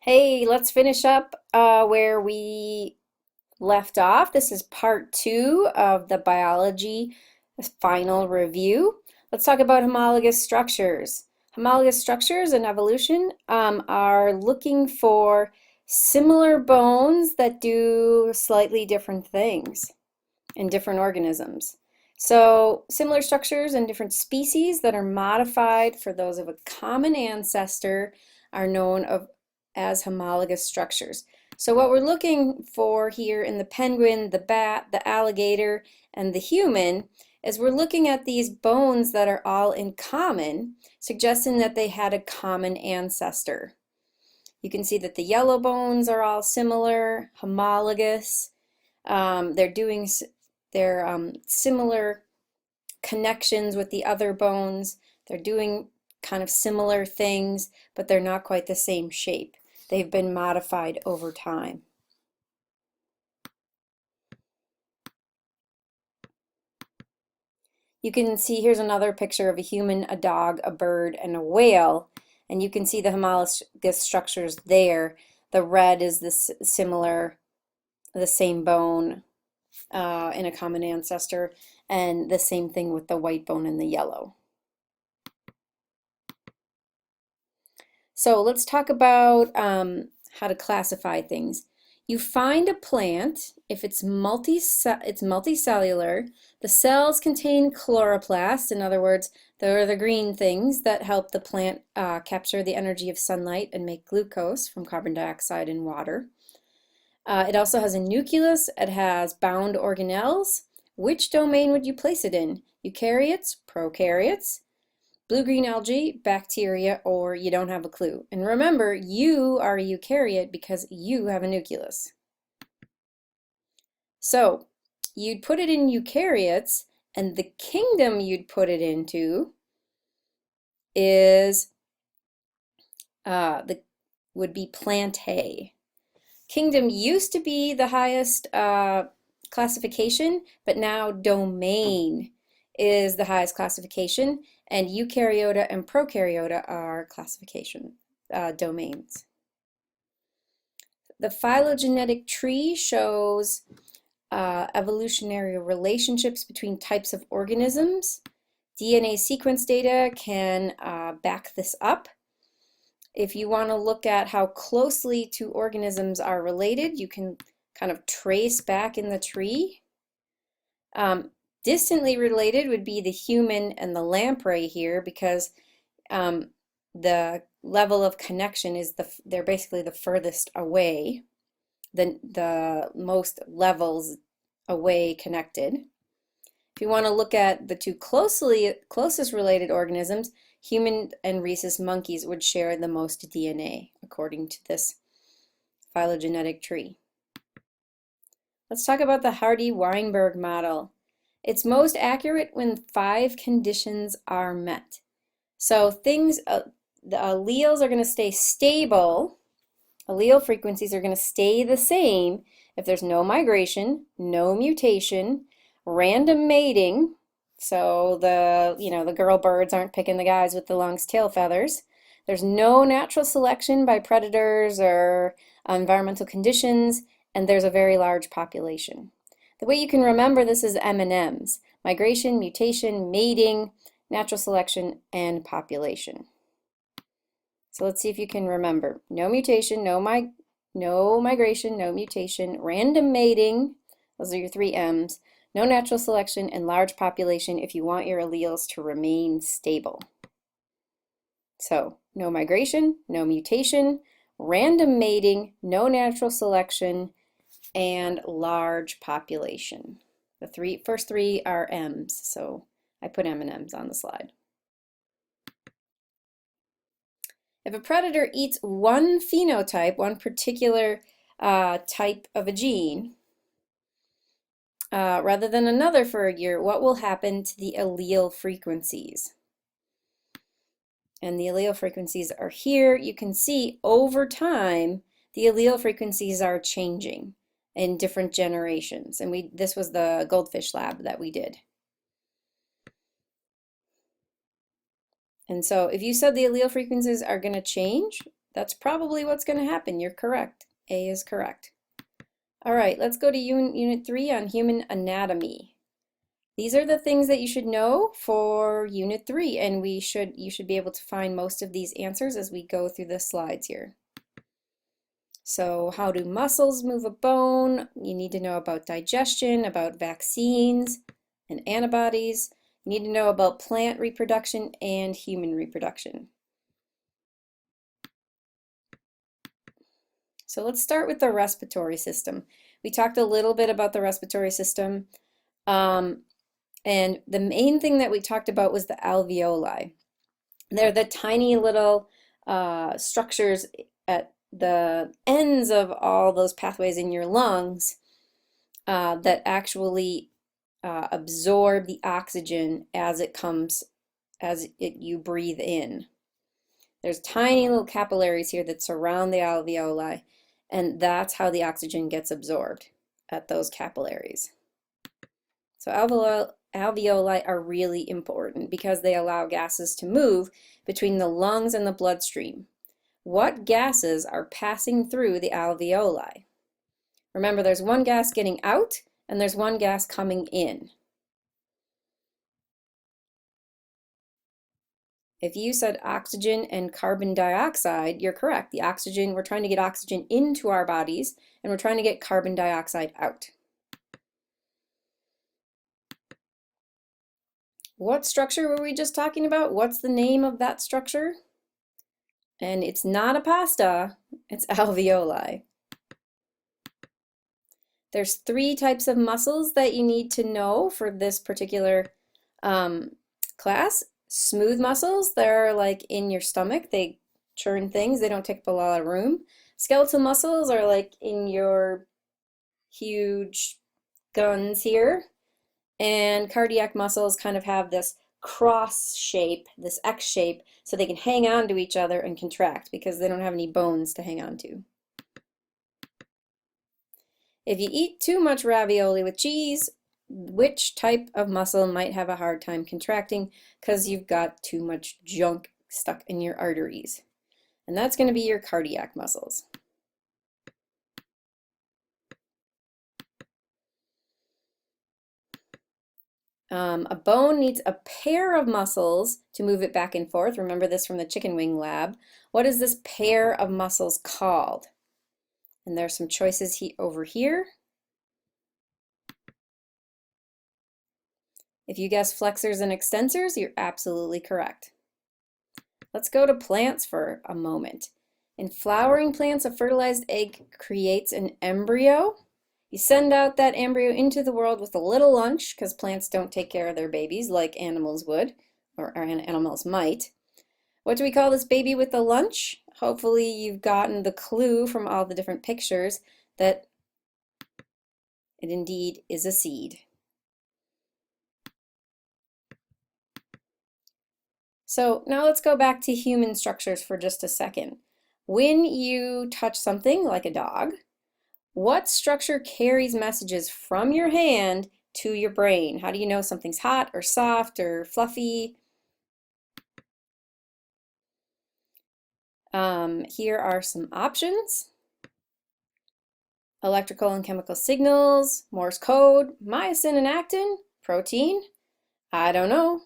Hey, let's finish up where we left off. This is part two of the biology final review. Let's talk about homologous structures. Homologous structures in evolution are looking for similar bones that do slightly different things in different organisms. So similar structures in different species that are modified for those of a common ancestor are known as homologous structures. So what we're looking for here in the penguin, the bat, the alligator, and the human is we're looking at these bones that are all in common, suggesting that they had a common ancestor. You can see that the yellow bones are all similar, homologous. They're doing similar connections with the other bones. They're doing kind of similar things, but they're not quite the same shape. They've been modified over time. You can see here's another picture of a human, a dog, a bird, and a whale, and you can see the homologous structures there. The red is the same bone in a common ancestor, and the same thing with the white bone and the yellow. So let's talk about how to classify things. You find a plant, if it's multicellular, the cells contain chloroplasts, in other words, they're the green things that help the plant capture the energy of sunlight and make glucose from carbon dioxide and water. It also has a nucleus, it has bound organelles. Which domain would you place it in? Eukaryotes, prokaryotes, blue-green algae, bacteria, or you don't have a clue. And remember, you are a eukaryote because you have a nucleus. So you'd put it in eukaryotes, and the kingdom you'd put it into is would be Plantae. Kingdom used to be the highest classification, but now domain is the highest classification, and eukaryota and prokaryota are classification domains. The phylogenetic tree shows evolutionary relationships between types of organisms. DNA sequence data can back this up. If you want to look at how closely two organisms are related, you can kind of trace back in the tree. Distantly related would be the human and the lamprey here because the level of connection is they're basically the furthest away, the most levels away connected. If you want to look at the two closest related organisms, human and rhesus monkeys would share the most DNA according to this phylogenetic tree. Let's talk about the Hardy-Weinberg model. It's most accurate when 5 conditions are met. So things, the alleles are going to stay stable, allele frequencies are going to stay the same if there's no migration, no mutation, random mating, so the girl birds aren't picking the guys with the longest tail feathers. There's no natural selection by predators or environmental conditions, and there's a very large population. The way you can remember this is M&Ms: migration, mutation, mating, natural selection, and population. So let's see if you can remember. No mutation, no migration, no mutation, random mating, those are your 3 M's, no natural selection, and large population if you want your alleles to remain stable. So no migration, no mutation, random mating, no natural selection, and large population. The first 3 are M's, so I put M&Ms on the slide. If a predator eats one phenotype, one particular type of a gene, rather than another for a year, what will happen to the allele frequencies? And the allele frequencies are here. You can see over time the allele frequencies are changing in different generations. And this was the goldfish lab that we did. And so if you said the allele frequencies are going to change, That's probably what's going to happen. You're correct. A is correct. All right, let's go to Unit 3 on human anatomy. These are the things that you should know for Unit 3, and you should be able to find most of these answers as we go through the slides here. So how do muscles move a bone? You need to know about digestion, about vaccines and antibodies. You need to know about plant reproduction and human reproduction. So let's start with the respiratory system. We talked a little bit about the respiratory system, and the main thing that we talked about was the alveoli. They're the tiny little structures at the ends of all those pathways in your lungs that actually absorb the oxygen as you breathe in. There's tiny little capillaries here that surround the alveoli, and that's how the oxygen gets absorbed at those capillaries. So alveoli are really important because they allow gases to move between the lungs and the bloodstream. What gases are passing through the alveoli? Remember, there's one gas getting out and there's one gas coming in. If you said oxygen and carbon dioxide, you're correct. The oxygen, we're trying to get oxygen into our bodies and we're trying to get carbon dioxide out. What structure were we just talking about? What's the name of that structure? And it's not a pasta, it's alveoli. There's 3 types of muscles that you need to know for this particular class. Smooth muscles, they're like in your stomach, they churn things, they don't take up a lot of room. Skeletal muscles are like in your huge guns here. And cardiac muscles kind of have this cross shape, this X shape, so they can hang on to each other and contract because they don't have any bones to hang on to. If you eat too much ravioli with cheese, which type of muscle might have a hard time contracting because you've got too much junk stuck in your arteries? And that's going to be your cardiac muscles. A bone needs a pair of muscles to move it back and forth. Remember this from the chicken wing lab. What is this pair of muscles called? And there's some choices over here. If you guess flexors and extensors, you're absolutely correct. Let's go to plants for a moment. In flowering plants, a fertilized egg creates an embryo. You send out that embryo into the world with a little lunch, because plants don't take care of their babies like animals would, or animals might. What do we call this baby with the lunch? Hopefully you've gotten the clue from all the different pictures that it indeed is a seed. So now let's go back to human structures for just a second. When you touch something like a dog, what structure carries messages from your hand to your brain? How do you know something's hot or soft or fluffy? Here are some options. Electrical and chemical signals, Morse code, myosin and actin, protein. I don't know.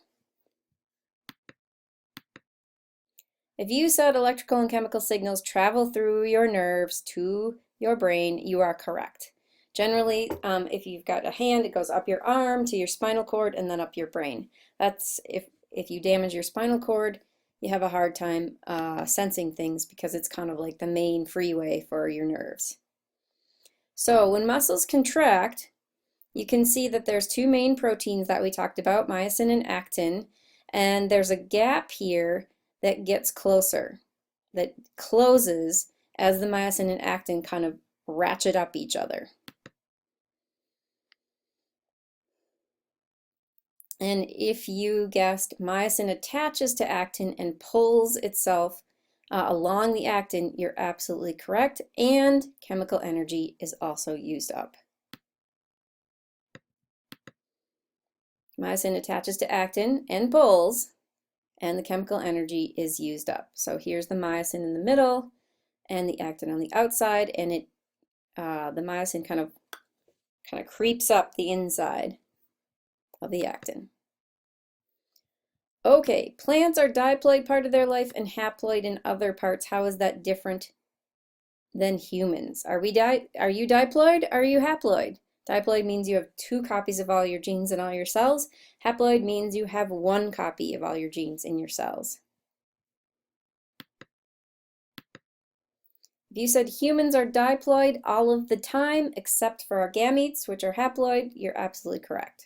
If you said electrical and chemical signals travel through your nerves to your brain, you are correct. Generally, if you've got a hand, it goes up your arm to your spinal cord and then up your brain. That's if you damage your spinal cord, you have a hard time sensing things because it's kind of like the main freeway for your nerves. So when muscles contract, you can see that there's 2 main proteins that we talked about, myosin and actin, and there's a gap here that gets closer, that closes as the myosin and actin kind of ratchet up each other. And if you guessed, myosin attaches to actin and pulls itself along the actin, you're absolutely correct, and chemical energy is also used up. Myosin attaches to actin and pulls, and the chemical energy is used up. So here's the myosin in the middle, and the actin on the outside, and the myosin kind of creeps up the inside of the actin. Okay, plants are diploid part of their life and haploid in other parts. How is that different than humans? Are you diploid? Are you haploid? Diploid means you have 2 copies of all your genes in all your cells. Haploid means you have 1 copy of all your genes in your cells. If you said humans are diploid all of the time except for our gametes, which are haploid, you're absolutely correct.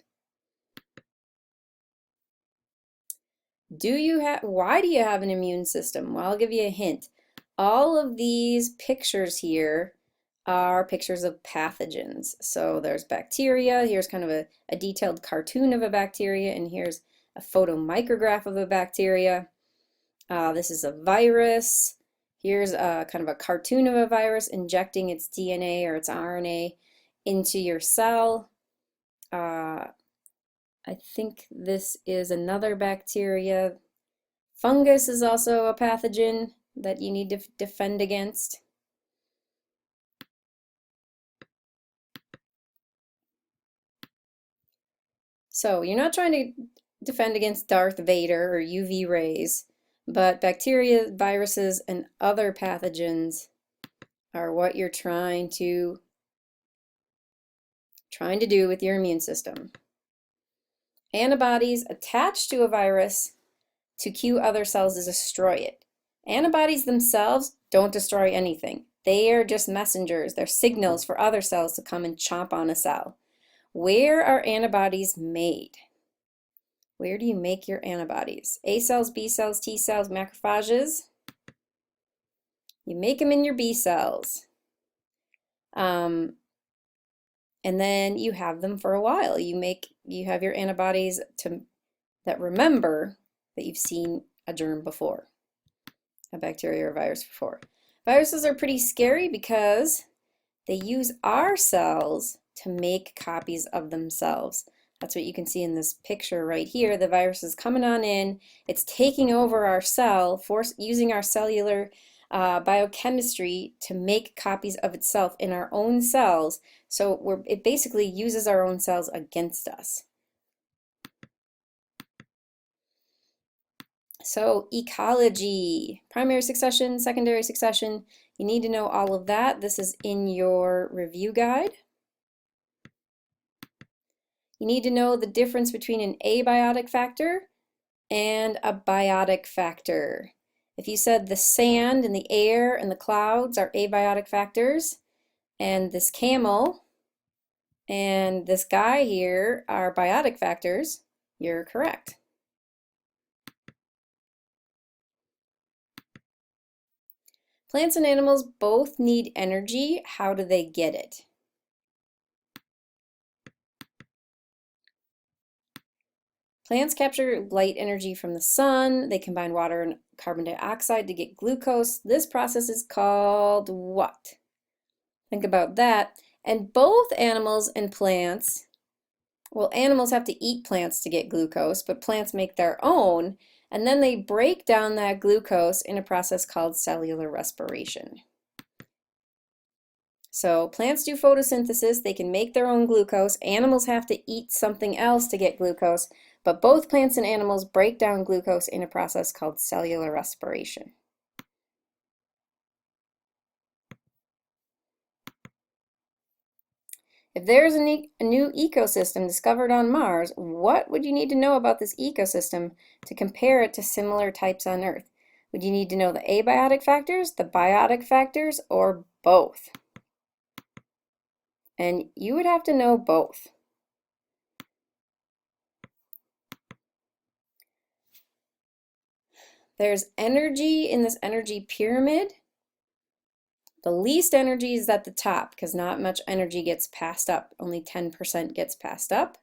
Why do you have an immune system? Well, I'll give you a hint. All of these pictures here are pictures of pathogens. So there's bacteria. Here's kind of a detailed cartoon of a bacteria, and here's a photomicrograph of a bacteria. This is a virus. Here's kind of a cartoon of a virus injecting its DNA or its RNA into your cell. I think this is another bacteria. Fungus is also a pathogen that you need to defend against. So you're not trying to defend against Darth Vader or UV rays, but bacteria, viruses, and other pathogens are what you're trying to do with your immune system. Antibodies attach to a virus to cue other cells to destroy it. Antibodies themselves don't destroy anything. They are just messengers. They're signals for other cells to come and chomp on a cell. Where are antibodies made? Where do you make your antibodies? A cells, B cells, T cells, macrophages? You make them in your B cells. And then you have them for a while. You have your antibodies that remember that you've seen a germ before, a bacteria or a virus before. Viruses are pretty scary because they use our cells to make copies of themselves. That's what you can see in this picture right here. The virus is coming on in. It's taking over our cell, using our cellular biochemistry to make copies of itself in our own cells. So it basically uses our own cells against us. So ecology, primary succession, secondary succession, you need to know all of that. This is in your review guide. You need to know the difference between an abiotic factor and a biotic factor. If you said the sand and the air and the clouds are abiotic factors, and this camel and this guy here are biotic factors, you're correct. Plants and animals both need energy. How do they get it? Plants capture light energy from the sun. They combine water and carbon dioxide to get glucose. This process is called what? Think about that. And both animals and plants, well, animals have to eat plants to get glucose, but plants make their own, and then they break down that glucose in a process called cellular respiration. So plants do photosynthesis, they can make their own glucose. Animals have to eat something else to get glucose, but both plants and animals break down glucose in a process called cellular respiration. If there's a new ecosystem discovered on Mars, what would you need to know about this ecosystem to compare it to similar types on Earth? Would you need to know the abiotic factors, the biotic factors, or both? And you would have to know both. There's energy in this energy pyramid. The least energy is at the top because not much energy gets passed up. Only 10% gets passed up.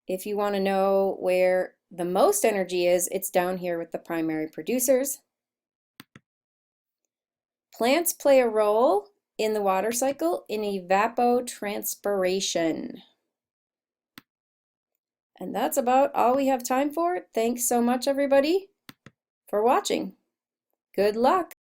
If you want to know where the most energy is, it's down here with the primary producers. Plants play a role in the water cycle in evapotranspiration. And that's about all we have time for. Thanks so much, everybody, for watching. Good luck!